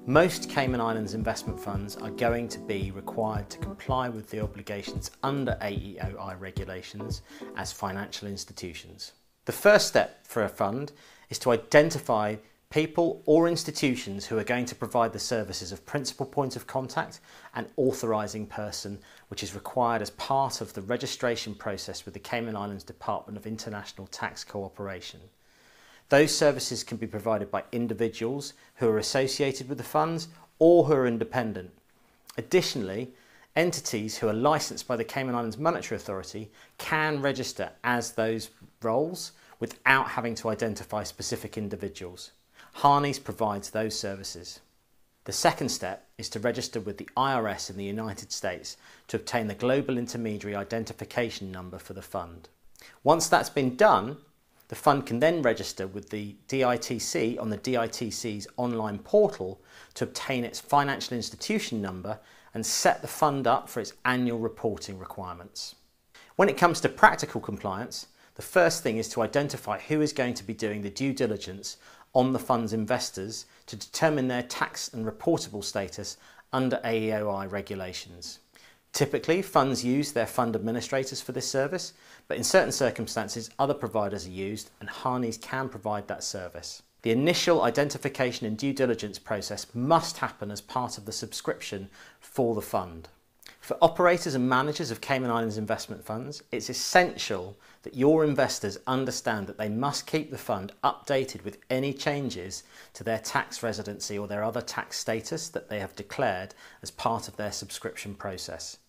Most Cayman Islands investment funds are going to be required to comply with the obligations under AEOI regulations as financial institutions. The first step for a fund is to identify people or institutions who are going to provide the services of principal point of contact and authorising person, which is required as part of the registration process with the Cayman Islands Department of International Tax Cooperation. Those services can be provided by individuals who are associated with the funds or who are independent. Additionally, entities who are licensed by the Cayman Islands Monetary Authority can register as those roles without having to identify specific individuals. Harnies provides those services. The second step is to register with the IRS in the United States to obtain the Global Intermediary Identification Number for the fund. Once that's been done, the fund can then register with the DITC on the DITC's online portal to obtain its financial institution number and set the fund up for its annual reporting requirements. When it comes to practical compliance, the first thing is to identify who is going to be doing the due diligence on the fund's investors to determine their tax and reportable status under AEOI regulations. Typically, funds use their fund administrators for this service, but in certain circumstances, other providers are used and Harnies can provide that service. The initial identification and due diligence process must happen as part of the subscription for the fund. For operators and managers of Cayman Islands investment funds, it's essential that your investors understand that they must keep the fund updated with any changes to their tax residency or their other tax status that they have declared as part of their subscription process.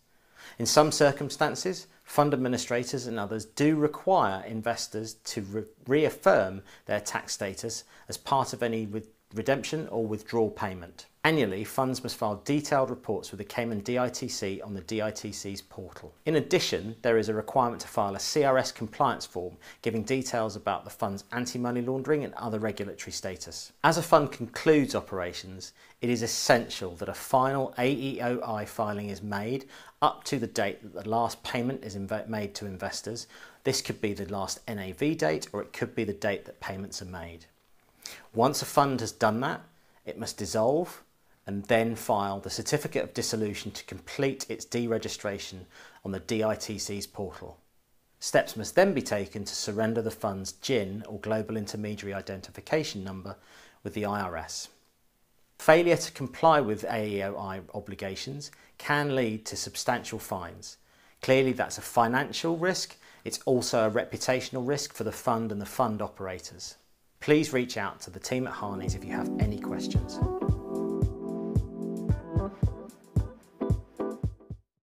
In some circumstances, fund administrators and others do require investors to reaffirm their tax status as part of any redemption or withdrawal payment. Annually, funds must file detailed reports with the Cayman DITC on the DITC's portal. In addition, there is a requirement to file a CRS compliance form giving details about the fund's anti-money laundering and other regulatory status. As a fund concludes operations, it is essential that a final AEOI filing is made up to the date that the last payment is made to investors. This could be the last NAV date, or it could be the date that payments are made. Once a fund has done that, it must dissolve and then file the certificate of dissolution to complete its deregistration on the DITC's portal. Steps must then be taken to surrender the fund's GIN or Global Intermediary Identification Number with the IRS. Failure to comply with AEOI obligations can lead to substantial fines. Clearly, that's a financial risk. It's also a reputational risk for the fund and the fund operators. Please reach out to the team at Harnies if you have any questions.